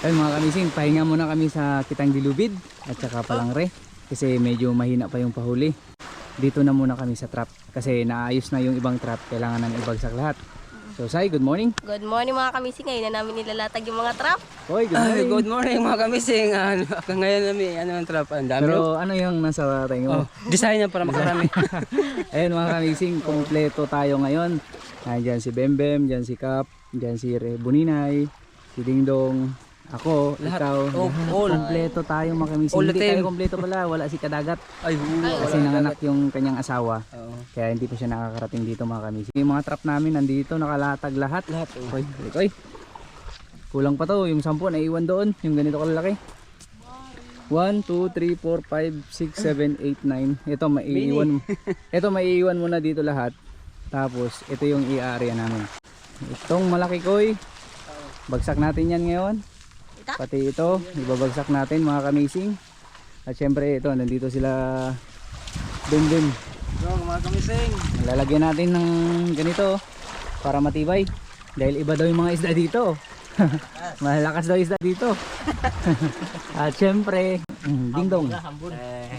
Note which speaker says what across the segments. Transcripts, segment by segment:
Speaker 1: Ayun mga kamising, pahinga muna kami sa Kitang Dilubid at saka Palangre kasi medyo mahina pa yung pahuli. Dito na muna kami sa trap kasi naayos na yung ibang trap, kailangan nang ibagsak lahat. So Sai, good morning.
Speaker 2: Good morning mga kamising. Ngayon na namin nilalatag yung mga trap.
Speaker 1: Hoy, good morning.
Speaker 3: Good morning mga kamising. Ngayon namin ang trap. Ang dami.
Speaker 1: Pero ano yung nasa tayo mo?
Speaker 3: Design niya para makarami.
Speaker 1: Ayun mga kamising, kompleto tayo ngayon. Diyan si Bembem, diyan si Kap, diyan si Buninay, si Dingdong, ako,
Speaker 3: Lahat.
Speaker 1: ikaw.
Speaker 3: All.
Speaker 1: Kompleto tayo mga kamising.
Speaker 3: All the
Speaker 1: Hindi
Speaker 3: time.
Speaker 1: tayo kompleto pala, wala si Kadagat.
Speaker 3: Ay,
Speaker 1: Kasi nanganak yung kanyang asawa.
Speaker 3: Oo.
Speaker 1: Kaya hindi pa siya nakakarating dito mga kamising. Yung mga trap namin nandito, nakalatag lahat.
Speaker 3: Lahat.
Speaker 1: Oy, oy. Kulang pa to, yung 10 naiwan doon, yung ganito kalalaki. 1, 2, 3, 4, 5, 6, 7, 8, 9. Ito maiiwan. Ito maiiwan muna dito lahat. Tapos ito yung i-area namin. Itong malaki koy. Bagsak natin yan ngayon. Pati ito, ibabagsak natin mga kamising. At syempre ito, nandito sila Bembem.
Speaker 3: Yo, mga kamising.
Speaker 1: Lalagyan natin ng ganito para matibay. Dahil iba daw yung mga isda dito. Malakas daw isda dito. At syempre, Dingdong.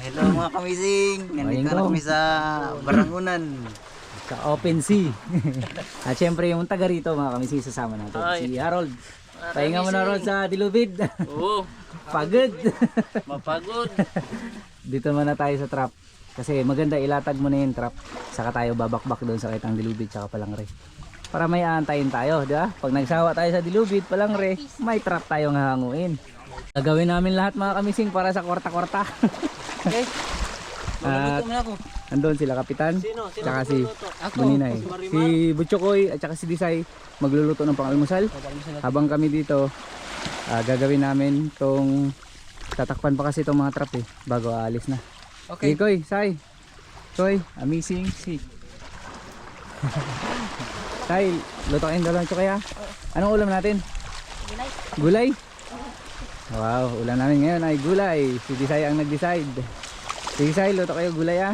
Speaker 4: Hello mga kamising, nandito na kami sa Barangunan.
Speaker 1: Sa open sea. At syempre yung taga rito mga kamising sasama natin. Si Harold. Pahinga mo na Harold sa Dilubid.
Speaker 3: Oo.
Speaker 1: Pagod.
Speaker 3: Mapagod.
Speaker 1: Dito muna tayo sa trap. Kasi maganda ilatag mo na yung trap. Saka tayo babakbak doon sa Kitang Dilubid tsaka Palangre. Para may aantayin tayo, di ba? Pag nagsawa tayo sa Dilubid, Palangre, may trap tayong hahanguin. Gagawin namin lahat mga kamising para sa kwarta-kwarta.
Speaker 3: Okay.
Speaker 1: At
Speaker 3: ako.
Speaker 1: andun sila Kapitan, tsaka si Buninay. Si Butchokoy at tsaka si Disay magluluto ng pang-almusal. Habang kami dito, gagawin namin tong tatakpan pa kasi itong mga trap eh, bago aalis na.
Speaker 3: Okay.
Speaker 1: Koy, Sai, Koy, amazing si Sai, luto kayong dalawang tsukay ha. Anong ulam natin?
Speaker 2: Gulay.
Speaker 1: Gulay? Wow, ulam namin ngayon ay gulay. Si Disay ang nag-decide. Si Disay, luto kayo gulay ha.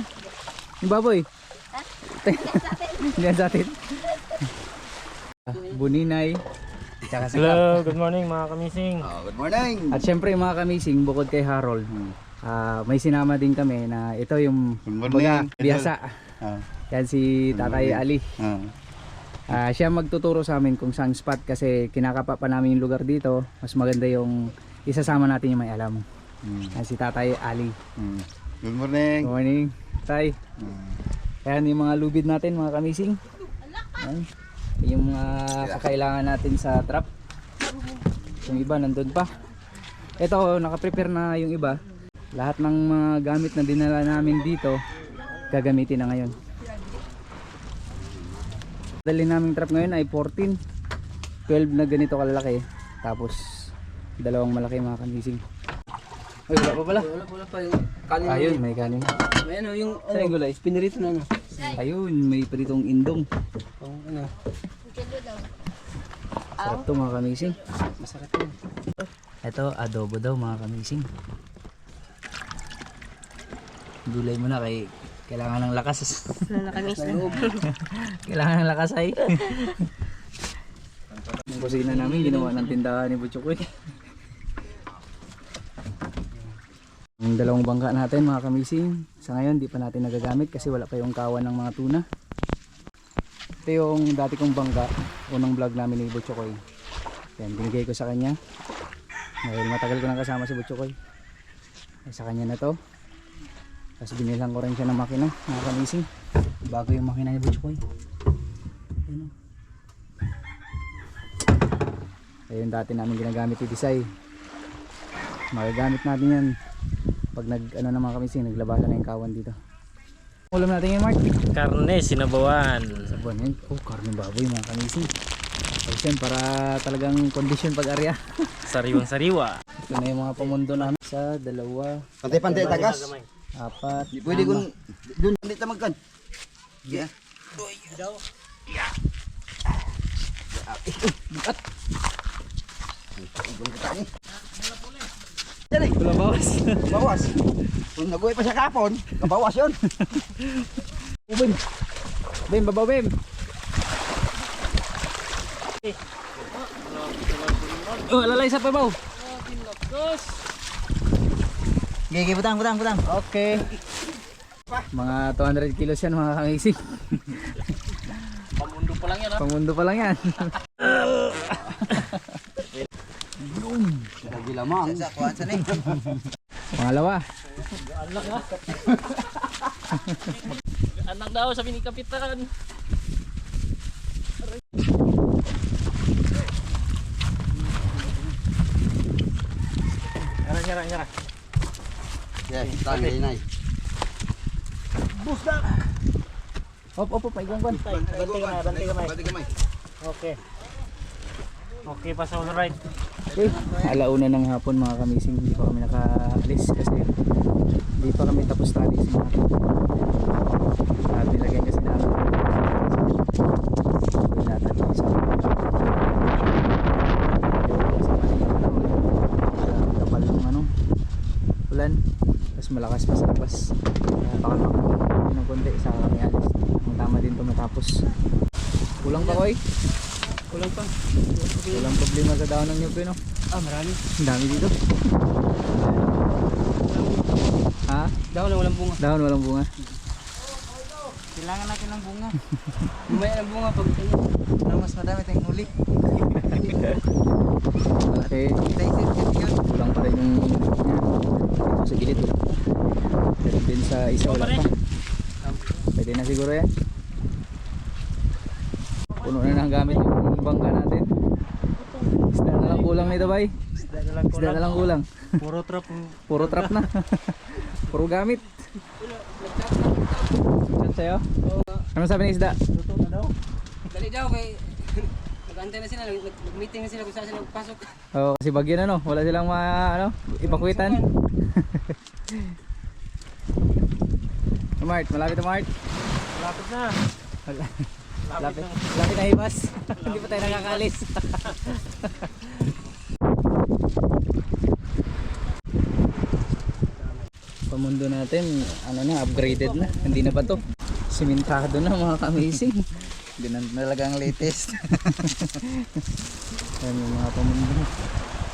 Speaker 1: Yung baboy? Hindi sa atin. Buninay. Tsaka si Kap.
Speaker 5: Hello, good morning mga kamising.
Speaker 4: Good morning.
Speaker 1: At syempre mga kamising, bukod kay Harold, may sinama din kami na ito yung
Speaker 4: Good
Speaker 1: baga,
Speaker 4: morning.
Speaker 1: biyasa.
Speaker 4: Ah,
Speaker 1: Yan si Tatay Ali.
Speaker 4: ah.
Speaker 1: Siya magtuturo sa amin kung saan spot kasi kinakapa pa namin yung lugar dito. Mas maganda yung isasama natin yung may alam. Yan si Tatay Ali.
Speaker 4: Good morning.
Speaker 1: Good morning, Tay. Ayan yung mga lubid natin mga kamising. Ayan. Yung mga kakailangan natin sa trap. Yung iba nandun pa. Ito nakaprepare na yung iba. Lahat ng mga gamit na dinala namin dito gagamitin na ngayon. Dali naming trap ngayon ay 14. 12 na ganito kalalaki. Tapos dalawang malaki mga kamising. Ay wala pa pala.
Speaker 3: Wala pa yung kanin.
Speaker 1: Ayun may kanin.
Speaker 3: May ano yung
Speaker 1: Saan yung gulay?
Speaker 3: pinirito na ano.
Speaker 1: Ayun may pritong indong.
Speaker 3: Ano.
Speaker 1: Sarap to mga kamising.
Speaker 3: Masarap yun.
Speaker 1: Ito adobo daw mga kamising. Gulay mo na kay kailangan ng lakas.
Speaker 2: Na kamis na.
Speaker 1: Kailangan ng lakas ay. Yung kusina namin ginawa ng tindahan ni Butchokoy. Yung dalawang bangka natin mga kamising. Sa ngayon di pa natin nagagamit kasi wala pa yung kawan ng mga tuna. Ito yung dati kong bangka. Unang vlog namin ni Butchokoy. Yan, binigay ko sa kanya. Dahil matagal ko nang kasama si Butchokoy. Sa kanya na to. Tapos binilang ko rin siya ng makina, mga kamising. Bago yung makina ni Butchokoy. Ayun dati namin ginagamit yung Disay. Magagamit natin yan. Pag nag ano na mga kamising, naglabasan na yung kawan dito. Ulam natin yan Mark.
Speaker 5: Karne, sinabawan.
Speaker 1: Sabon yan. Oh, karne baboy mga kamising. Tapos yan para talagang kondisyon pag-arya.
Speaker 5: Sariwang sariwa.
Speaker 1: Ito na yung mga pamundo namin sa dalawa,
Speaker 4: Pantay-pantay tagas.
Speaker 1: apat,
Speaker 4: Pwede kung doon dito magkan. Yeah. Dali.
Speaker 1: Wala bawas.
Speaker 4: Bawas. Kung nabuhay pa sa kapon, kabawas yun.
Speaker 1: Bim. Bim, babaw Bim. Oh, alalay sa pabaw.
Speaker 4: Gigi, butang.
Speaker 1: Okay. Mga 200 kilos yan mga kamising.
Speaker 5: Pamundo pa lang yan,
Speaker 1: Pamundo pa lang yan.
Speaker 3: Lagi lamang.
Speaker 4: Sa kuhan sa ni.
Speaker 1: Pangalawa.
Speaker 5: Anak daw, sabi ni Kapitan. Nyara.
Speaker 3: Yes, tangay na.
Speaker 1: Hop, paigwan.
Speaker 5: Bantay kamay. Okay, pa sa all right.
Speaker 1: Okay. Alauna ng hapon mga kamising. Hindi pa kami nakaalis kasi hindi pa kami tapos tali sa mga nilagyan kasi namin natin sa kapal ng ulan, tapos malakas pa sa labas, baka makakapagod ng konti sa kami alis. Ang tama din ito matapos. Kulang pa koy?
Speaker 3: Kulang pa.
Speaker 1: Walang problema sa daon ng nyupi, no?
Speaker 3: Marami.
Speaker 1: Ang dami dito. Ha?
Speaker 3: Dahon na walang bunga.
Speaker 1: Dahon walang bunga.
Speaker 4: Kailangan natin ng bunga.
Speaker 3: Lumaya ng bunga pag ano.
Speaker 4: Para mas madami tayong huli.
Speaker 1: Okay.
Speaker 4: Tayo yun.
Speaker 1: Kulang pa rin yung ito sa gilid. Pero din sa isa wala pa. Pwede na siguro yan. Puno na ng gamit yung bangka natin. Isda na lang kulang nito, bay. Isda na lang kulang. Puro trap na. Puro gamit. Chat sa'yo? Ano sabi ng isda?
Speaker 3: Dali daw kay nag-antay na sila, nag-meeting na sila kung saan sila magpasok.
Speaker 1: Oo, kasi bagyo na, no? Wala silang ipakwitan. Mart, malapit na Mart.
Speaker 5: Malapit na.
Speaker 1: Lapit na hibas. Hindi pa tayo nakakalis. Pamundo natin, upgraded na. Hindi na ba to? Simentado na mga kamising.
Speaker 4: Ganun talaga ang latest.
Speaker 1: Ayan yung mga pamundo.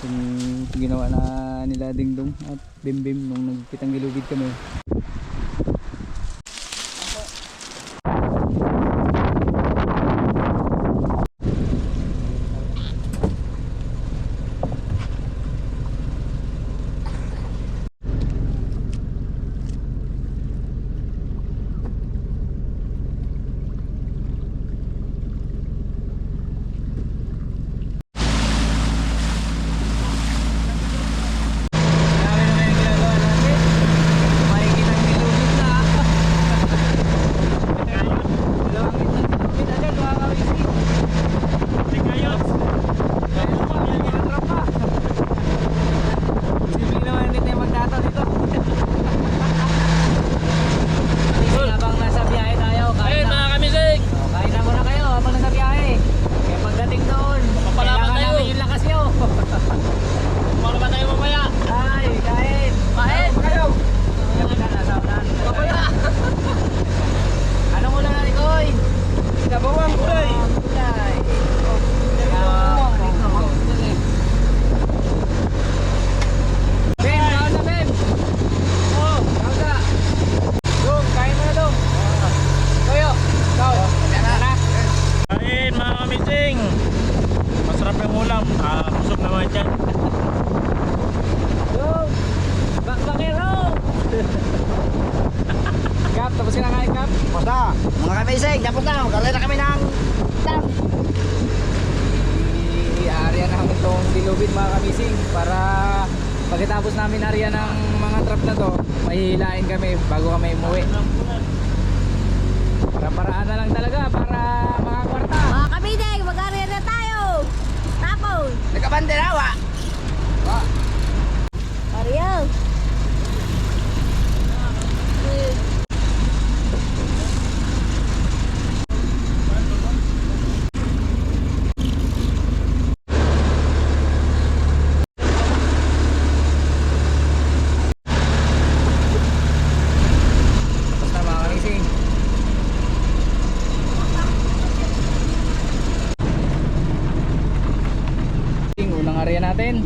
Speaker 1: Yung ginawa na nila Dingdong at Bimbim nung nagpitang gilubid kami. Tapos ka na kain, Kap?
Speaker 4: Tapos na. Mga kamising, tapos na. Magkalala na kami ng tap.
Speaker 1: I-area namin itong dilubid mga kamising para pagkatapos namin area ng mga trap na to, mahihilain kami bago kami umuwi. Para-paraan na lang talaga para mga kwarta.
Speaker 2: Mga kabideng, mag-area na tayo. Tapos.
Speaker 4: Nagkabanderawa.
Speaker 2: Ariel.
Speaker 1: Unang area natin.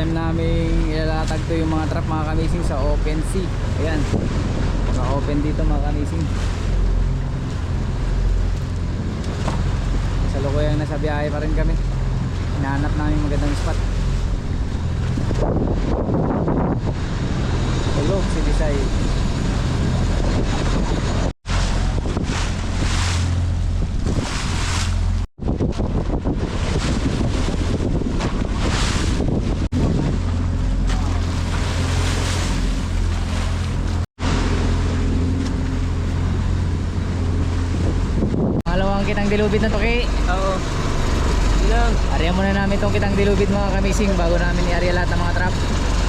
Speaker 1: time namin ilalatag to yung mga trap mga kamising sa open sea. Ayan, mga open dito mga kamising. Sa lukuyang nasa biyahe pa rin kami, hinahanap namin magandang spot. Tulog si Bisay. Pangalawang kitang dilubid na to, Ki.
Speaker 3: Oo. Ilang.
Speaker 1: Ariyan muna namin itong kitang dilubid mga kamising bago namin i-area lahat ng mga trap.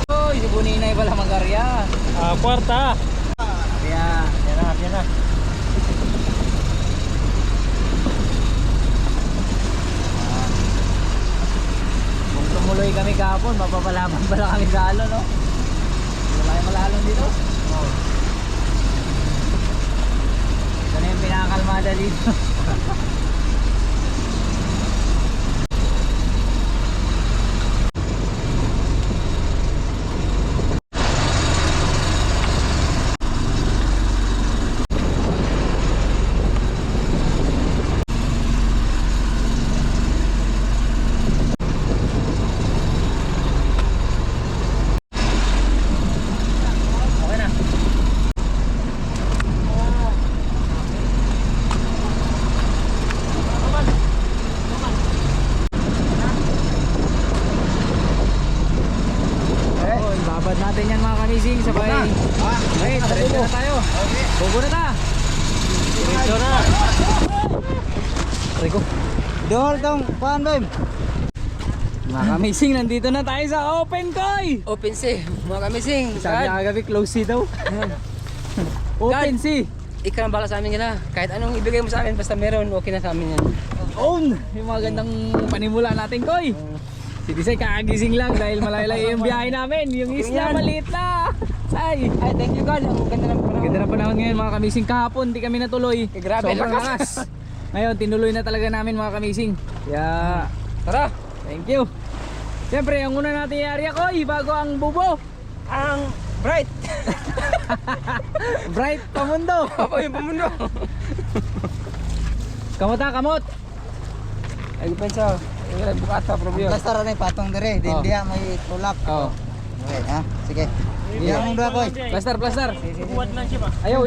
Speaker 1: Uy, si Buninay pala mag-arya.
Speaker 5: Kwarta.
Speaker 1: Arya.
Speaker 5: Yan na.
Speaker 1: Kung tumuloy kami kahapon, mapapalaman pala kami sa alon, no? Wala kayo malalong dito? Oo. Ito na yung pinakakalmada dito. Okay na. Oh, ibabad natin yan mga kamising sabay. Okay, diretso na tayo. Bugo na ta.
Speaker 5: Diretso na.
Speaker 1: Rico.
Speaker 4: Dol tong kuan bem.
Speaker 1: Mga kamising, nandito na tayo sa Open Koy.
Speaker 3: Open sea, mga kamising.
Speaker 1: Sabi niya kagabi, close sea daw. Open sea.
Speaker 3: Ikaw ang bala sa amin nila. Kahit anong ibigay mo sa amin, basta meron, okay na sa amin yan.
Speaker 1: Own! Yung mga gandang panimula natin, Koy. Si Disay kakagising lang dahil malaylay yung biyahe namin. Yung isla maliit na. Ay,
Speaker 3: Thank you God. Ang ganda ng panahon.
Speaker 1: ganda na panahon ngayon mga kamising. Kahapon di kami natuloy.
Speaker 3: Grabe,
Speaker 1: Sobrang
Speaker 3: lakas.
Speaker 1: lakas. Ngayon tinuloy na talaga namin mga kamising. Kaya
Speaker 3: Tara!
Speaker 1: thank you. Siyempre ang una natin i-area, Koy, bago ang bubo.
Speaker 3: Ang bright!
Speaker 1: Bright Pamundo.
Speaker 3: Ako yung pamundo.
Speaker 1: Kamuta, kamot.
Speaker 3: Ay, pensa. Yung bukata, probyo.
Speaker 4: Plaster na patong dire, din
Speaker 1: Oh.
Speaker 4: dia may tulak.
Speaker 1: Oh.
Speaker 4: Okay, ha. Sige. Diyan mong dua koy.
Speaker 1: Plaster, plaster.
Speaker 5: Kuwat lang siya ba?
Speaker 1: Ayaw,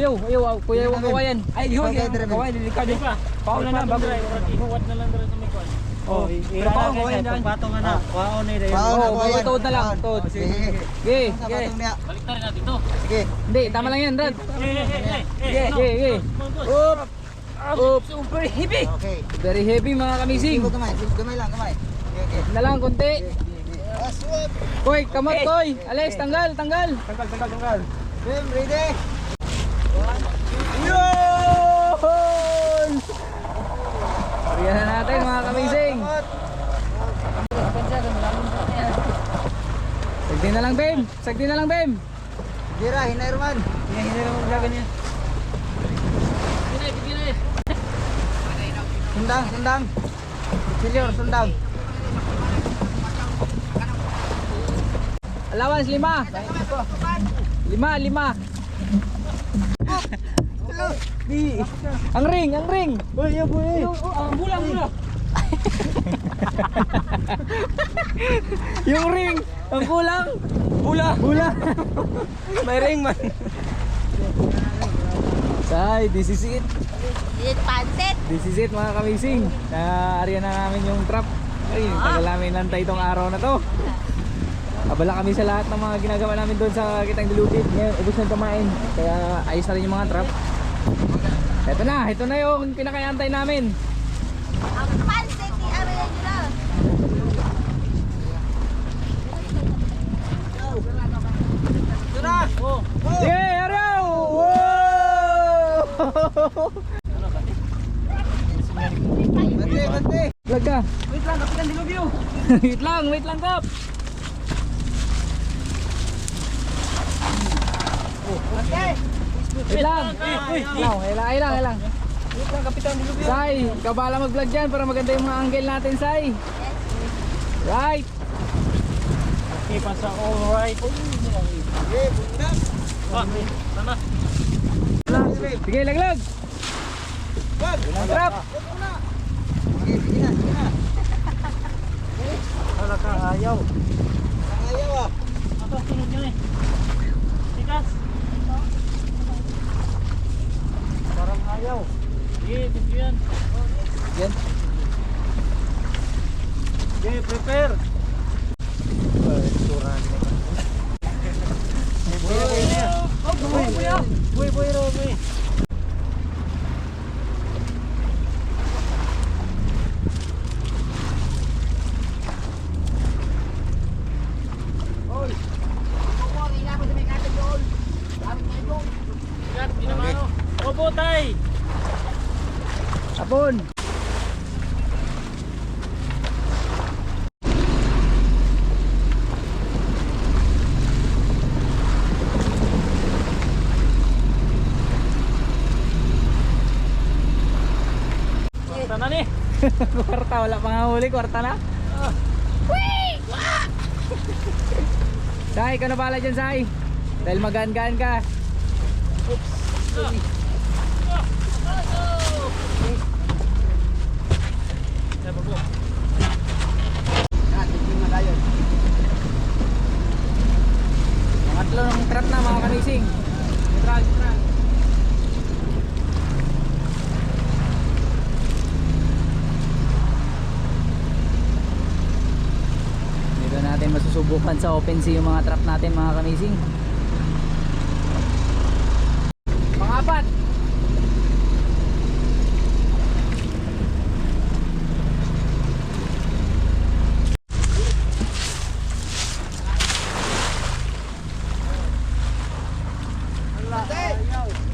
Speaker 1: kuya yung kawayan.
Speaker 3: Ay, di ho,
Speaker 4: Okay,
Speaker 3: yung
Speaker 4: dire,
Speaker 3: kaway, delikado.
Speaker 5: Di ba?
Speaker 3: Pauna na, bago.
Speaker 5: Kuwat na lang dito sa may kuwan.
Speaker 3: Oh, pero pa ako kaway dyan.
Speaker 5: Patong na. Waon ni dayo.
Speaker 4: Paon
Speaker 1: Oh,
Speaker 4: koy.
Speaker 1: tuod na lang, tuod.
Speaker 4: Sige.
Speaker 1: Sige,
Speaker 4: Sa
Speaker 1: sige.
Speaker 4: patong dia.
Speaker 5: Baliktad natin to.
Speaker 4: Sige.
Speaker 1: Hindi, tama lang yan, Brad.
Speaker 5: Hey.
Speaker 1: Sige, sige. Oop. Oop.
Speaker 3: Super heavy.
Speaker 4: Okay.
Speaker 1: Very heavy mga kamising.
Speaker 4: Sige gamay, gamay lang, gamay. Okay.
Speaker 1: Na lang, konti.
Speaker 4: Aswat.
Speaker 1: Koy, kamot, Koy. Alis, tanggal, tanggal.
Speaker 3: Tanggal.
Speaker 4: Bem, ready.
Speaker 1: Yun! Ariyan na natin mga kamising. Sagdi na lang, Bem. Sagdi na lang, Bem.
Speaker 4: Gira, hinay Roman.
Speaker 3: Hindi naman magagan niya.
Speaker 4: Sundang, sundang. Senior, sundang.
Speaker 1: Allowance, 5. 5. Di. Ang ring, ang ring.
Speaker 3: Uy, yan po eh. Bula.
Speaker 1: Yung ring, ang kulang.
Speaker 3: Bula. May ring man.
Speaker 1: Say, this is it.
Speaker 2: Dit pansit.
Speaker 1: This is it mga kamising. Naariyan na namin yung trap. Ay, tagal namin nantay itong araw na to. Abala kami sa lahat ng mga ginagawa namin doon sa Kitang Dilupit. Ngayon, ubos na kumain. Kaya ayos na rin yung mga trap. Ito na yung pinakayantay namin.
Speaker 2: Ang pansit ni Ariel nila.
Speaker 1: Sige, araw! Wow!
Speaker 4: Bante, bante.
Speaker 1: Vlog ka.
Speaker 3: Wait lang, kapitan dilubyo.
Speaker 1: Wait lang, Kap. Wait lang. Ilang.
Speaker 3: Wait lang, kapitan dilubyo.
Speaker 1: Sai, kabala mag-vlog dyan para maganda yung mga angle natin, Sai. Right.
Speaker 5: Okay pa sa alright. Tama.
Speaker 1: Sige, laglag. Ilang trap.
Speaker 5: Wala ka ayaw.
Speaker 4: Ayaw ah.
Speaker 5: Ako sunod nyo eh. Tikas. Parang ayaw. Sige, dito yan.
Speaker 1: Yan.
Speaker 5: Okay, prepare. Boy, Romy. Opo, tay.
Speaker 1: Hapon.
Speaker 5: Kwarta na ni.
Speaker 1: Kwarta, wala pang huli. Kwarta na. Sai, ikaw na pala dyan, Sai. Dahil magaan-gaan ka. Pangatlo ng trap na mga ka-racing. Neutral. Dito natin masusubukan sa open sea yung mga trap natin mga ka-racing. Pangapat.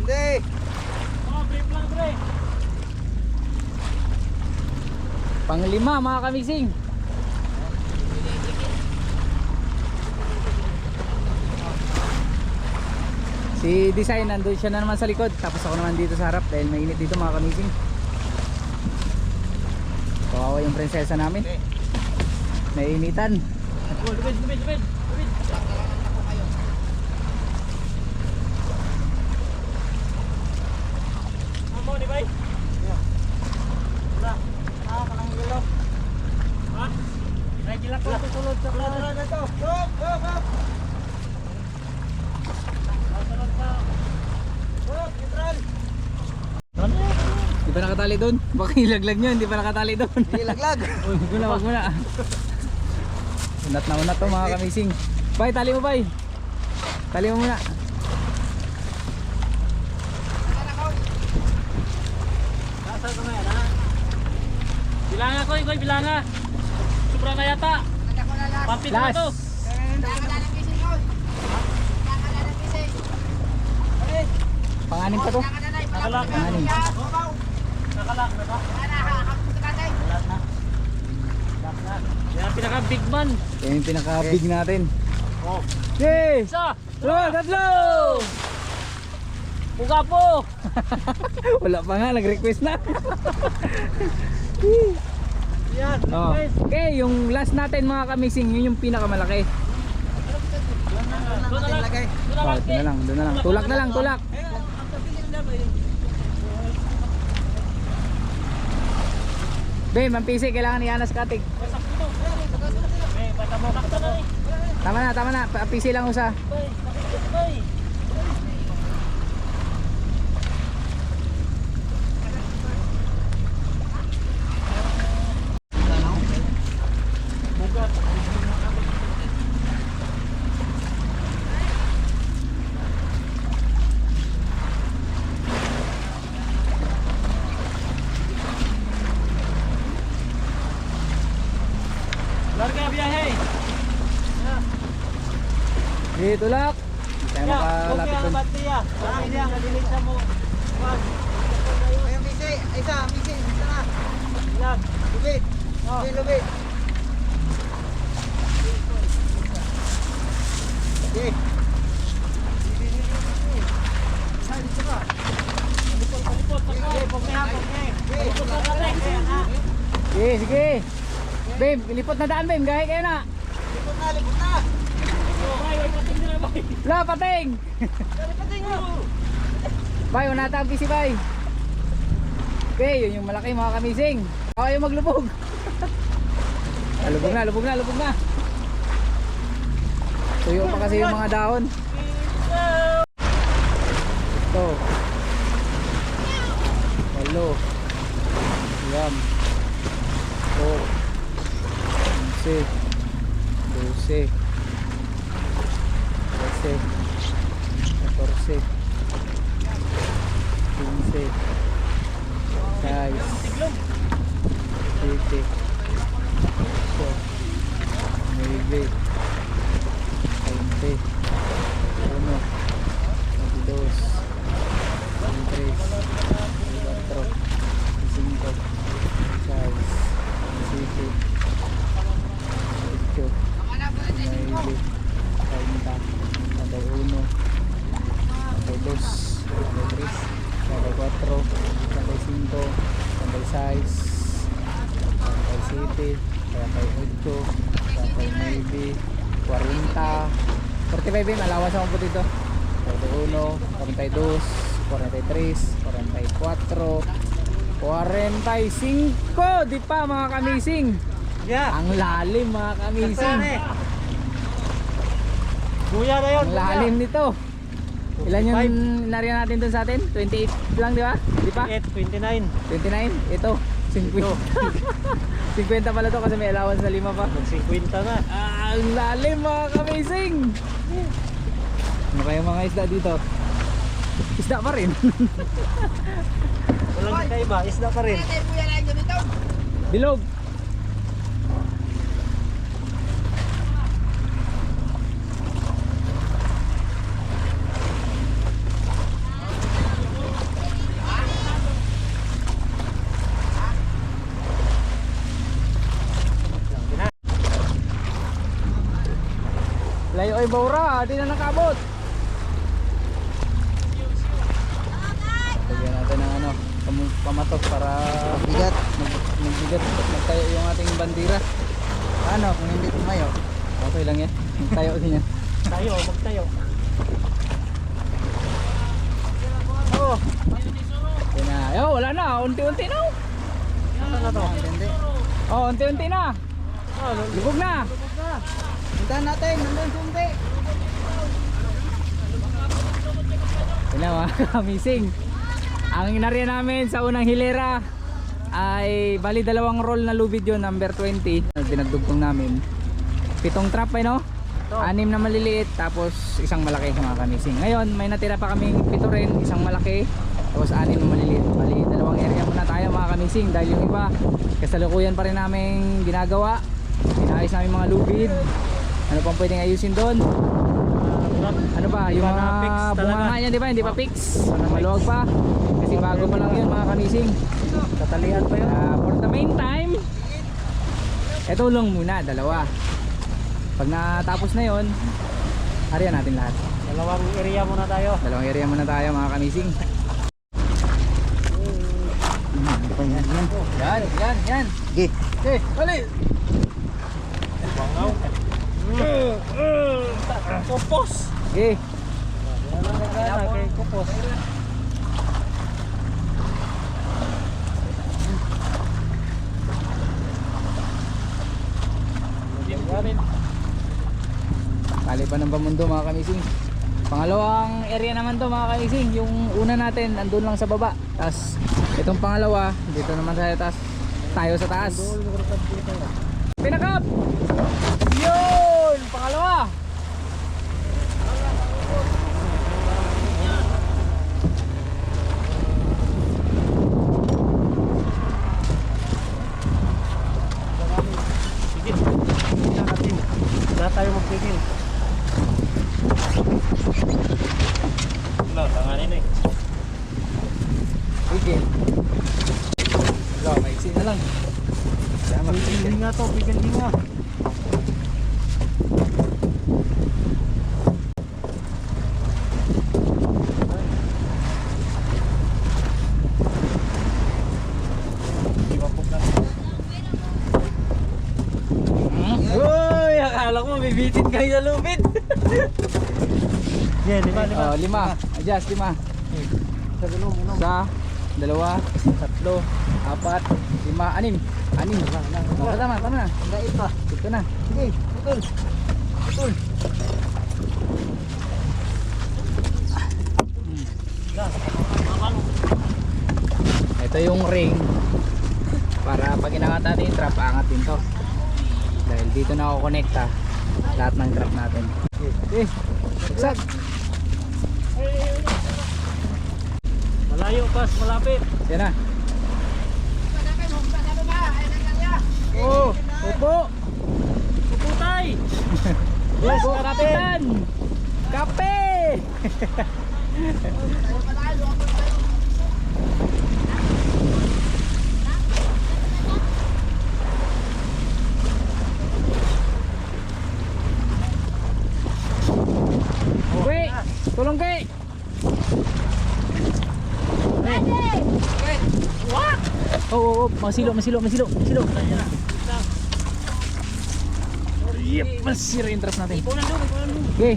Speaker 4: Hindi.
Speaker 5: Oh, brief lang, pre.
Speaker 1: Panglima mga kamising. Si Design nandun siya na naman sa likod. Tapos ako naman dito sa harap dahil mainit dito mga kamising. Kawawa yung prinsesa namin. Nainitan.
Speaker 5: Lubid. Amo ni bay. Wala. Kanang gilo. Ha? Ay gila ko sulod sa kana.
Speaker 4: Ito. Hop.
Speaker 5: Sunod sa.
Speaker 4: Hop, neutral.
Speaker 1: Di pa nakatali doon. Baka ilaglag nyo. Hindi pa nakatali doon.
Speaker 4: Ilaglag.
Speaker 1: Wag mo na. Unat to mga kamising. Bay, tali mo bay. Tali mo muna.
Speaker 5: Nasa ko na yan ha. Bilanga ko, ikoy bilanga. Sobra na yata. Pampit na
Speaker 1: Last.
Speaker 5: to.
Speaker 1: Panganim pa to.
Speaker 5: Nakalak na.
Speaker 1: Panganim.
Speaker 5: Nakalak na ba? Wala na. Lock na. Yan ang pinaka big man.
Speaker 1: Yan yung pinaka-big natin.
Speaker 5: Oh.
Speaker 1: Yay!
Speaker 5: Isa.
Speaker 1: Tatlo!
Speaker 5: Puga po.
Speaker 1: Wala pa nga, nag-request na.
Speaker 5: Yan.
Speaker 1: Oh.
Speaker 5: Guys.
Speaker 1: Okay, yung last natin mga kamising, yun yung pinakamalaki.
Speaker 5: Doon na lang.
Speaker 4: Lagay.
Speaker 5: Doon na
Speaker 1: Oh,
Speaker 5: lang.
Speaker 1: doon na lang. Tulak na lang, tulak. Be, mampisi, kailangan i-anas katig.
Speaker 5: Eh, bata mo kakta na eh.
Speaker 1: Tama na. Pisi lang usa.
Speaker 5: Bay, nakikita bay. Bugat. Larga biyahe.
Speaker 1: Sige, tulak. Hindi tayo makalapit doon.
Speaker 5: Batia. Sabi niya, nadilig sa mo. Wag.
Speaker 4: Ayun, misi. Isa na.
Speaker 5: Ilan.
Speaker 4: Lubid. Lubid. Okay.
Speaker 1: Sige. Bim, lipot na daan, Bim. Gahe kayo na.
Speaker 4: Likod na.
Speaker 1: La, pating! Bay, wala tayong PC, bay. Okay, yun yung malaki mga kamising. Ako yung maglubog. Lubog na, lubog na, lubog na. Tuyo pa kasi yung mga dahon. Ito. Walo. Yan. 4. 11. 12. 13. 14. 15. 16. 17. 9, 20, 1, 22, 23, 24, 25, 26, 27, 28, 29, 30, 31, 32, 33, 34, 35, 36, 37, 38, 39, 40, 45 yung alawas akong po dito. 41, 42, 43, 44, 45, di pa mga kamising.
Speaker 5: Yeah.
Speaker 1: Ang lalim mga kamising.
Speaker 5: Kuya na yun.
Speaker 1: Ang lalim nito. Ilan yung nariyan natin dun sa atin? 28 lang di ba? Di pa?
Speaker 5: 29.
Speaker 1: 29? Ito, 50. 50 pala to kasi may allowance na 5 pa.
Speaker 5: Mag-50 na.
Speaker 1: Ang lalim mga kamising. Ano kaya mga isda dito? Isda pa rin.
Speaker 5: Walang kaiba, isda pa rin.
Speaker 1: Bilog. Layo ay baura, di na nakabot. Lagyan natin ng ano, pamatok para
Speaker 4: Bigat.
Speaker 1: magbigat at magtayo yung ating bandira.
Speaker 4: Ano kung hindi tumayo?
Speaker 1: Okay lang yan, magtayo din yan.
Speaker 5: Tayo, magtayo. Oh,
Speaker 1: Yan na, wala na, unti-unti na.
Speaker 5: ano na to?
Speaker 4: Hindi.
Speaker 1: Oh, unti-unti na.
Speaker 5: Oh,
Speaker 1: Lubog na.
Speaker 4: Puntahan natin, nandun sumti.
Speaker 1: Yan na mga kamising. Ang inarya namin sa unang hilera ay bali 2 roll na lubid yun, number 20. Pinagdugtong namin 7 trap ay no? 6 na maliliit tapos isang malaki mga kamising. Ngayon may natira pa kaming 7 rin, isang malaki tapos 6 na maliliit. Bali 2 area muna tayo mga kamising dahil yung iba kasalukuyan pa rin namin ginagawa. Inaayos namin mga lubid. Ano pang pwedeng ayusin doon? Ano ba? Yung mga
Speaker 5: fix talaga.
Speaker 1: bunganga niya, di ba? Hindi pa fix. Maluwag pa. Kasi bago pa lang yun mga kamising.
Speaker 5: Tatalian pa yun.
Speaker 1: For the meantime, eto lang muna, 2. Pag natapos na yun, harian natin lahat.
Speaker 5: Dalawang area muna tayo.
Speaker 1: 2 area muna tayo mga kamising. Yan.
Speaker 4: Sige.
Speaker 1: Okay, balik.
Speaker 5: Kupos.
Speaker 1: Okay.
Speaker 5: Walang nagana kay kupos.
Speaker 1: Pali pa ng pamundo mga kamising. Pangalawang area naman to mga kamising. Yung una natin andun lang sa baba. Tapos itong pangalawa dito naman sa taas. Tayo sa taas. Pinakap! Yun! Pangalawa!
Speaker 5: Sige. Tingnan natin. Wala tayo magpigil. Wala, tanganin eh.
Speaker 1: Okay. Wala, maiksi na lang.
Speaker 5: Pigil nga to, pigil nga.
Speaker 1: Uy! Akala
Speaker 5: Kala ko mabibitin kayo sa lupit. Yan, lima.
Speaker 1: Oh, 5. Adjust, 5. Isa, dalawa, tatlo, apat, 5, 6. 6. Oh, tama na. Ito na.
Speaker 3: Sige, putol.
Speaker 1: Ito yung ring para pag inangat natin yung trap, angat din to. Dahil dito na ako connecta lahat ng trap natin. Okay, buksan.
Speaker 5: Malayo pas, malapit.
Speaker 1: Yan na. Oh, upo.
Speaker 5: Puputay.
Speaker 1: Yes, kapitan. Kape. Okay, tulong kay. Oh, masilo. Yep, masira yung trap natin. Okay,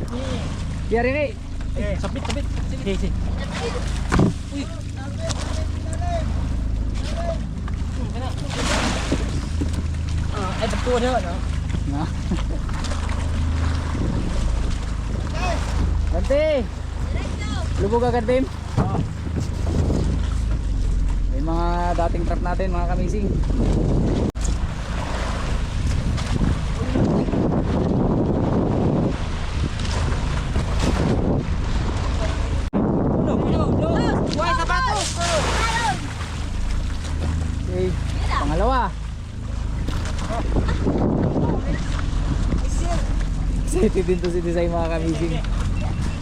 Speaker 1: biar ini.
Speaker 5: Sabit. Sige.
Speaker 3: Ay, pagtuwa na.
Speaker 1: Nah. Ganti. Lubog agad, Tim. May mga dating trap natin, mga kamising. Okay, pangalawa. Excited din to si Design, mga kamising.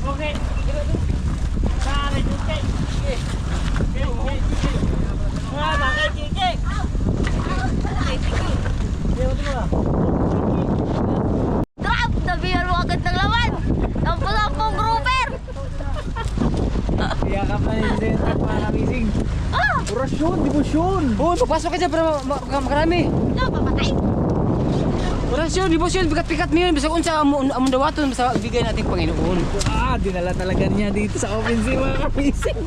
Speaker 5: Okay. Sari Kike. Bakit Kike?
Speaker 2: Trap! Nabihan mo agad ng laman! Tampong grouper!
Speaker 1: Iyakap na yun din trap, mga kamising. Orasyon, debosyon.
Speaker 3: Oh, papasok ka dyan para makarami.
Speaker 2: No, papatay!
Speaker 3: Orasyon, debosyon, bigat-bigat mo yun. Basta unsa among dawaton, basta bigay natin Panginoon.
Speaker 1: Dinala talaga niya dito sa offensive, mga kamising.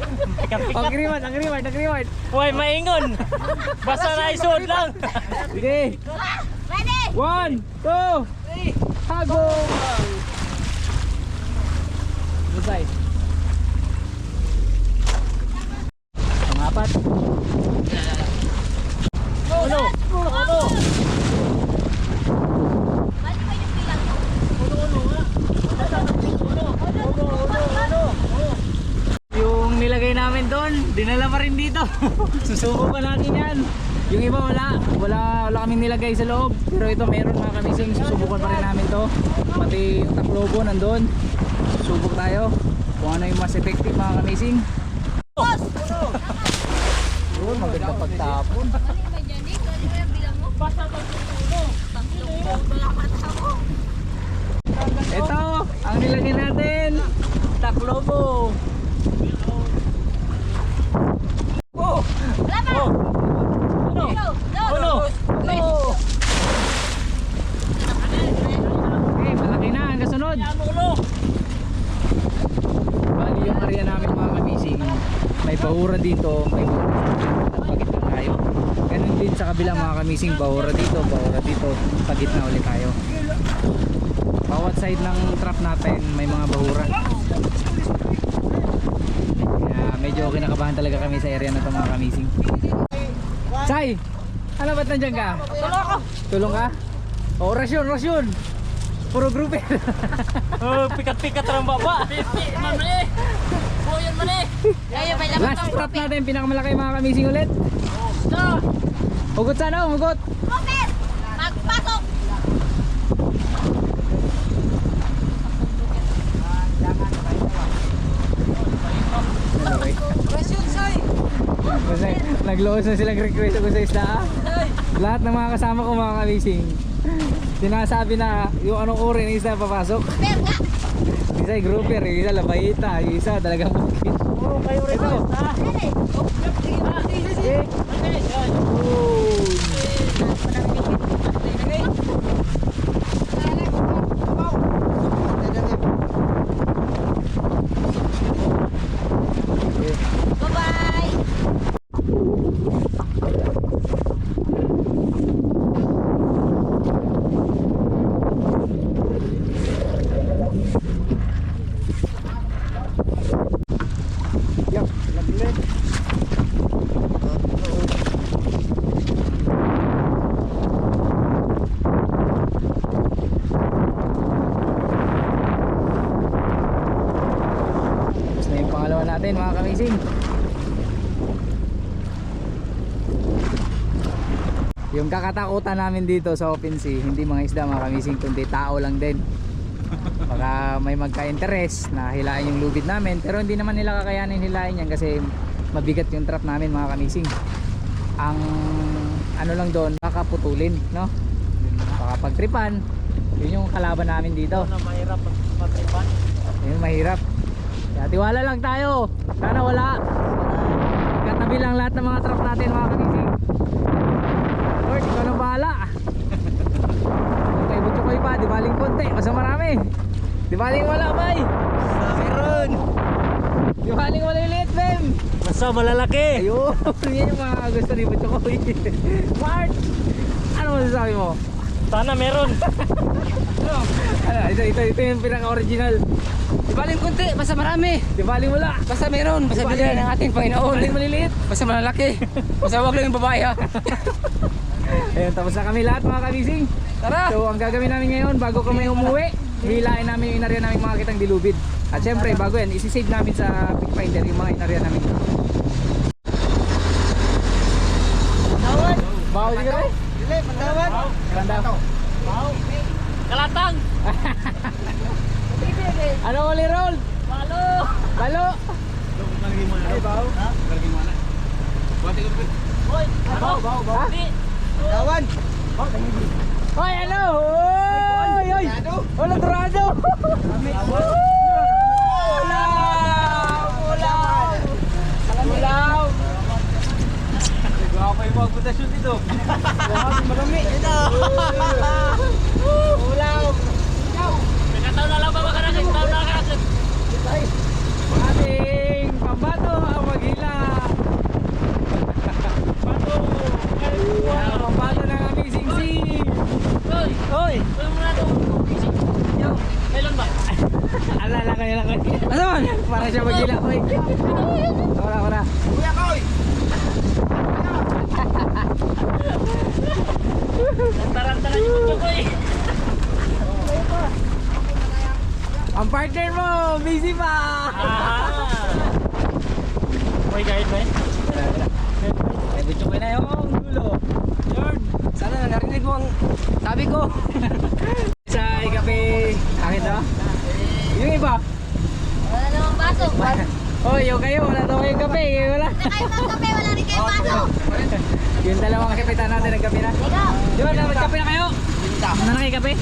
Speaker 1: Ang reward.
Speaker 5: Hoy, maingon. Basta na isod lang.
Speaker 1: Sige.
Speaker 2: Ready?
Speaker 1: 1, 2, hago! Design. Pangapat.
Speaker 5: Uno.
Speaker 2: Bali ba yung bilang mo?
Speaker 1: Yung nilagay namin doon, dinala pa rin dito. Susubukan natin yan. Yung iba wala kaming nilagay sa loob. Pero ito meron, mga kamising. Susubukan pa rin namin to. Pati yung taklobo nandun. Susubok tayo kung ano yung mas effective, mga kamising. Yun, maganda pagtapon.
Speaker 2: Bali ba dyan eh? Bali ba yung bilang mo? Tatlong wala mata mo.
Speaker 1: Ito, ang nilagay natin, taklobo. Oh!
Speaker 2: Wala pa!
Speaker 5: Uno.
Speaker 1: Okay, malaki na ang kasunod. Bali yung area namin, mga kamising, may bahura dito, may bahura pagitna tayo. Ganun din sa kabilang, mga kamising, bahura dito, pagitna ulit tayo. Bawat side ng trap natin may mga bahura. Kaya medyo kinakabahan talaga kami sa area na ito, mga kamising. Chay! Ano ba't nandiyan ka? Tulong ka? O, rasyon! Puro grupe.
Speaker 5: Oh, pikat-pikat ang baba.
Speaker 2: Ayun, may laman
Speaker 1: Last trap natin, pinakamalaki, mga kamising ulit. Hugot sana, hugot.
Speaker 2: Grouper! Magpasok!
Speaker 3: Orasyon, say!
Speaker 1: Kasi nag-loos na silang request ko sa isda. Lahat ng mga kasama ko, mga kamising, sinasabi na yung anong uri ng isda papasok.
Speaker 2: Grouper nga!
Speaker 1: Isa ay grouper, yung isa labayita, yung isa talagang bukit.
Speaker 5: Puro kayo rin.
Speaker 2: Ready?
Speaker 1: Okay. Oh. Yung kakatakutan namin dito sa open sea, hindi mga isda mga kamising, kundi tao lang din. Baka may magka-interest na hilain yung lubid namin, pero hindi naman nila kakayanin hilain yan kasi mabigat yung trap namin mga kamising. Ang ano lang doon, baka putulin, no? Baka pagtripan, yun yung kalaban namin dito.
Speaker 5: Na mahirap pagtripan.
Speaker 1: Yun mahirap. Kaya tiwala lang tayo. Sana wala. Katabi lang lahat ng mga trap natin mga kamising. Lord, ikaw na bahala. Okay, butyo koy pa. Di baling konti. Basta marami. Di baling wala, bay.
Speaker 4: Meron!
Speaker 1: Di baling wala yung liit, bem.
Speaker 5: Basta malalaki.
Speaker 1: Ayun. Yan yung mga gusto ni butyo koy. Mart! Ano masasabi mo?
Speaker 5: Sana meron.
Speaker 1: Ano, ito yung pinaka-original.
Speaker 3: Di baling kunti, basta marami.
Speaker 1: Di baling wala.
Speaker 3: Basta meron, basta
Speaker 1: Di baling-
Speaker 3: bigyan ng ating Panginoon.
Speaker 1: Baling maliliit.
Speaker 3: Basta malalaki. Basta wag lang yung babae ha.
Speaker 1: Ayun, tapos na kami lahat mga kabising.
Speaker 3: Tara!
Speaker 1: So ang gagawin namin ngayon bago kami umuwi, hilain namin yung inarya namin mga kitang dilubid. At syempre bago yan, isi-save namin sa Pick Finder yung mga inarya namin. Bawo di ka rin?
Speaker 4: Dili, pantawan!
Speaker 1: Ganda.
Speaker 5: Kalatang.
Speaker 1: Ano uli roll?
Speaker 5: Balo.
Speaker 1: Balo!
Speaker 5: Ay, baw. Hoy,
Speaker 1: Ha?
Speaker 4: Pantawan!
Speaker 1: Hoy, ano? Hoy, hoy! Hola, Dorado! Ulam! Ulam!
Speaker 5: Gwapo yung magputasyon dito.
Speaker 1: Marami! Ito! Ulam!
Speaker 5: Nagkataon na lang ba makarasin? Taon na makarasin.
Speaker 1: Ating pambato ang maghila!
Speaker 5: Bato.
Speaker 1: Ang pambato ng Amazing Sea!
Speaker 5: Hoy.
Speaker 1: Hoy!
Speaker 5: Hoy muna ito. Yo. Kailan ba?
Speaker 1: Alala kayo lang kayo.
Speaker 3: Ano man?
Speaker 1: Para siya maghila. Hoy! Wala.
Speaker 4: Kuya Koy!
Speaker 5: Tarantaran yung mundo ko eh.
Speaker 1: Ang partner mo! Busy pa!
Speaker 5: Hoy, kahit ba eh?
Speaker 1: Ay, bityo ko na yung dulo.
Speaker 3: Lord, sana narinig mo ang sabi ko.
Speaker 1: Sa ikape, akin na? Yung iba?
Speaker 2: Wala namang baso.
Speaker 1: Oh, yung kayo, wala daw kayong kape. Wala.
Speaker 2: Na kayo ng kape, wala rin kayong baso.
Speaker 1: Yung dalawang kapitan natin nagkape na.
Speaker 2: Ikaw.
Speaker 1: Di ba, nagkape na kayo? Ano na kayo kape?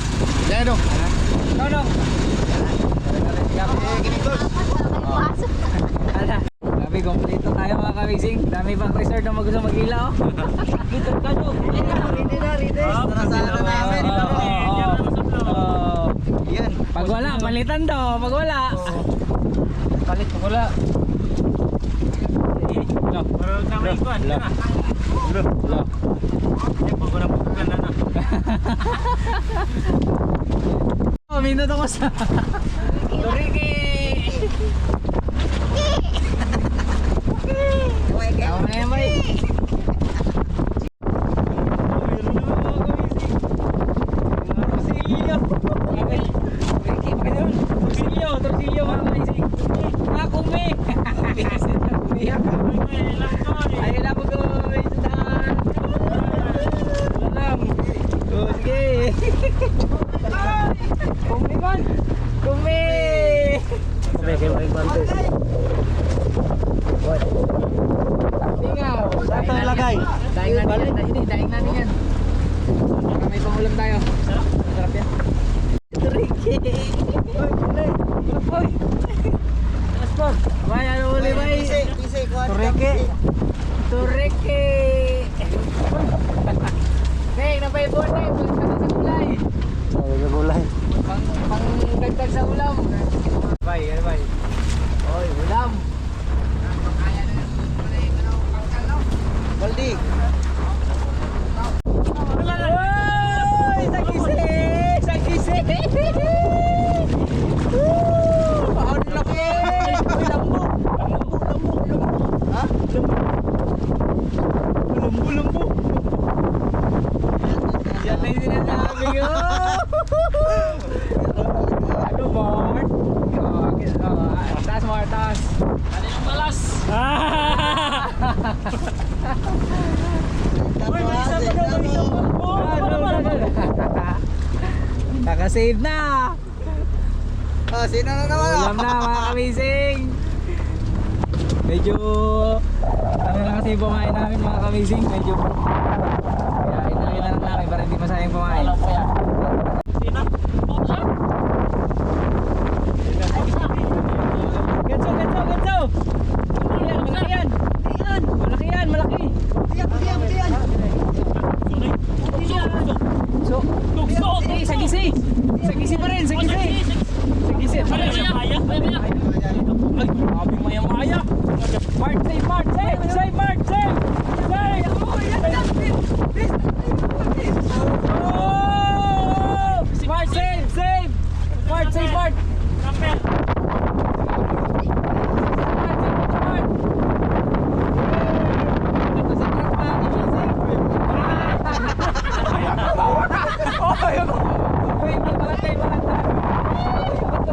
Speaker 4: Diyan dong!
Speaker 1: No. Kape.
Speaker 2: Baso.
Speaker 1: Ala. Kape, kompleto tayo mga kamising. Dami pang resort na gusto mag-ila, oh.
Speaker 5: Dito ka nyo.
Speaker 4: Narasana namin!
Speaker 1: Oh.
Speaker 4: Yan!
Speaker 1: Pag wala, palitan daw. Pag wala. Palit pag wala.
Speaker 5: Marunong na may ikuan.
Speaker 1: Wala. Wala.
Speaker 5: Eh, pag wala pupukan na na.
Speaker 1: Oh, minuto ko sa Turiki. Ako na yan, bay. Torsilyo, mga kamising. Mga kumi. Ayun na po ko, isdan. Alam. Oh, sige. Kumi man. Kumi.
Speaker 5: Kumi kayo may bantes.
Speaker 1: Tingaw.
Speaker 5: Saan tayo lagay?
Speaker 1: Daing natin yan. Baka may pangulam tayo. Sarap yan. Turiki. Hoy. Taas pa. Bay, ano uli, bay?
Speaker 4: Tureke!
Speaker 1: Turiki. Hey, napay board na yung pagkakit sa kulay.
Speaker 5: Gulay.
Speaker 1: Pang dagdag sa ulam. Bay, ano bay? Oy, ulam.
Speaker 4: Baldi!
Speaker 1: Oy, sagisi. Ang laki. Uy, lambo.
Speaker 4: Ha?
Speaker 1: Lambo. Yan na yung sinasabi ko. Ano, Mart? Taas, Mart, taas.
Speaker 5: Ano yung balas?
Speaker 4: Uy, may isa pa daw!
Speaker 1: Nakasave na!
Speaker 4: Oh, sino na naman?
Speaker 1: Ulam na mga kamising! Medyo ano na kasi yung pumain namin mga kamising, medyo kaya inahin na lang namin para hindi masayang pumain. Ganso! Malaki yan! Malaki yan! Malaki! So, sagisi! Sagisi pa rin! Sagisi! Sagisi pa rin! Ay, grabe maya-maya! Mark, save! Mark, save! Save, Mark, save! Save! Oh! Mark, save! Save! Mark, save, Mark!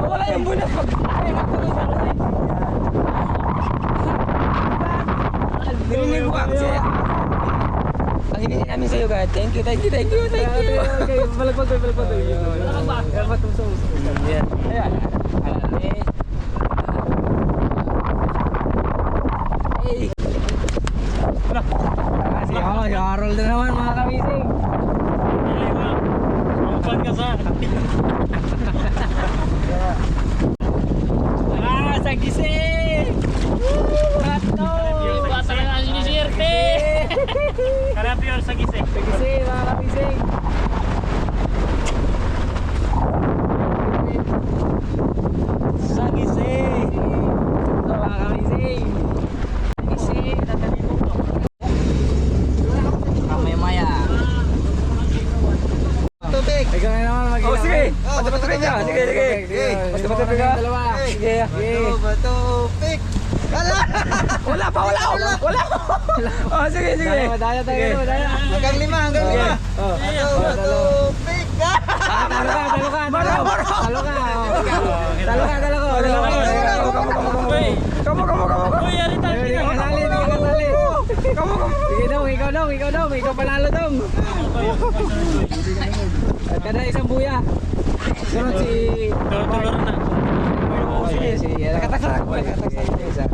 Speaker 1: Wala yung bulas pag
Speaker 3: Nililigo ka kasi. Ang hiningi namin sa'yo ka. Thank you.
Speaker 1: Okay, balagpag. Kaya matusok.
Speaker 3: Yan.
Speaker 1: Ayan. Si Harold na naman mga kamising. Sa gising! Ato!
Speaker 5: Bata na nga sinisirte! Karapior sa gising.
Speaker 1: Sa gising mga kamising.
Speaker 3: Sa gising.
Speaker 1: Ito mga kamising. Gising. Mamaya-maya.
Speaker 4: Tubig.
Speaker 1: Ikaw na naman mag-ilaw.
Speaker 3: Oh, sige.
Speaker 4: Oh,
Speaker 3: Patapatapin ka. Sige.
Speaker 1: Basta
Speaker 3: Patapatapin ka.
Speaker 1: dalawa.
Speaker 3: Sige.
Speaker 4: Tubig. Wala.
Speaker 3: Wala pa. Oh, sige.
Speaker 1: Madaya tayo. Madaya.
Speaker 4: Hanggang lima.
Speaker 1: Oh.
Speaker 4: Tubig.
Speaker 1: Talo ka.
Speaker 3: Kamu.
Speaker 5: Uy, alita!
Speaker 1: Hindi ka kasali. Ikaw dong. Ikaw panalo dong. At kada isang buya. Sunod si...
Speaker 5: Tulor na.
Speaker 1: Sige, si...
Speaker 3: Nakataksak.
Speaker 1: Isa.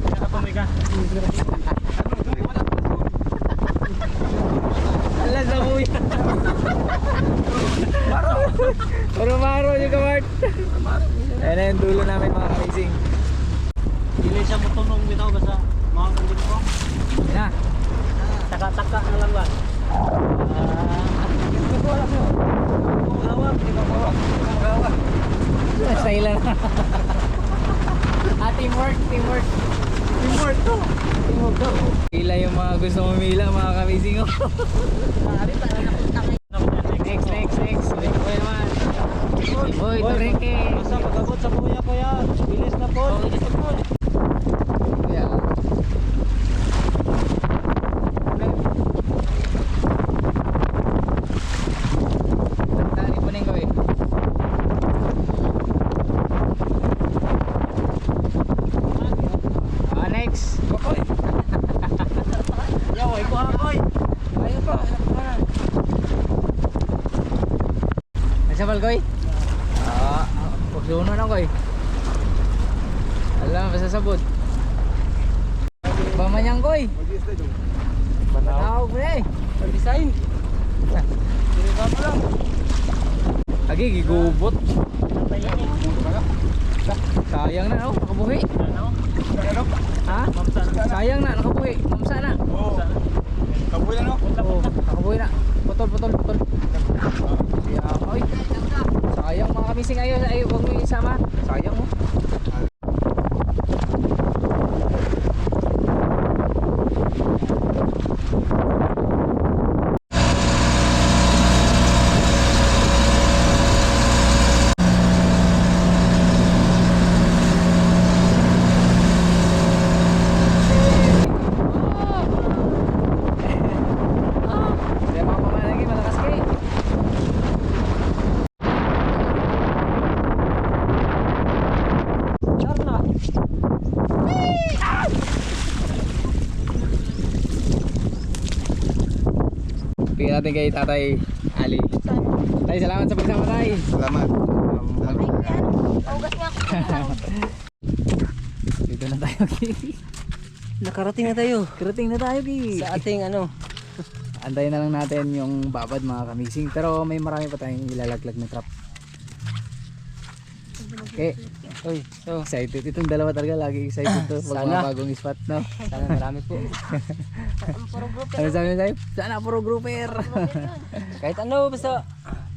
Speaker 5: Nakapumiga.
Speaker 1: Alas na buya. Maro yung kamart. Ayan na yung dulo namin mga kamising.
Speaker 5: Dili siya mo tunong bitaw basta mga kandin ko.
Speaker 1: Ayan na.
Speaker 5: Taka-taka na lang ba?
Speaker 1: Style lang. Teamwork to. Pila yung mga gusto mamila mga kamising. Next. Uy naman. Uy, Torrente.
Speaker 5: Basta pag-abot sa buya ko yan. Bilis na po.
Speaker 1: Yeah. Tali po neng gawin. Next.
Speaker 5: Yaw, iko hakoy.
Speaker 3: Ayun pa.
Speaker 1: Nasa balkoy? Pagsuno na koy. Alam, basta sabot. Bamanyang koy. Panawag mo na eh.
Speaker 3: Design.
Speaker 1: Agi, gigubot. Sayang na, no? Nakabuhi. Ha? Sayang na, nakabuhi. Mamsa na.
Speaker 4: Kabuhay na no?
Speaker 1: Oo, nakabuhi na. Putol. Oy. Sayang mga kamising ayaw, huwag mo isama. Sayang mo. natin kay Tatay Ali. Tay, salamat sa pagsama tay.
Speaker 4: Salamat.
Speaker 2: Paugas nga ako.
Speaker 1: Dito na tayo, Ki.
Speaker 3: Nakarating na tayo
Speaker 1: Karating na tayo, Ki.
Speaker 3: sa ating ano.
Speaker 1: Antayin na lang natin yung babad mga kamising. Pero may marami pa tayong ilalaglag na trap. Okay.
Speaker 3: Uy, so
Speaker 1: Excited. Itong dalawa talaga lagi excited to. Pag mga
Speaker 3: Sana.
Speaker 1: bagong spot, no?
Speaker 3: sana marami po.
Speaker 2: Ang puro group
Speaker 1: Ano sabi mo tayo? Sana puro grouper.
Speaker 3: Kahit ano, basta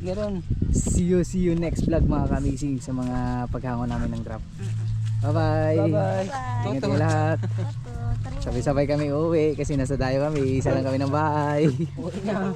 Speaker 3: meron.
Speaker 1: See you next vlog mga kamising sa mga paghangon namin ng trap. Bye-bye.
Speaker 3: Bye-bye.
Speaker 1: Ingat kayo lahat. Sabay-sabay kami uuwi kasi nasa dayo kami. Isa lang kami ng bahay.
Speaker 3: Uwi na.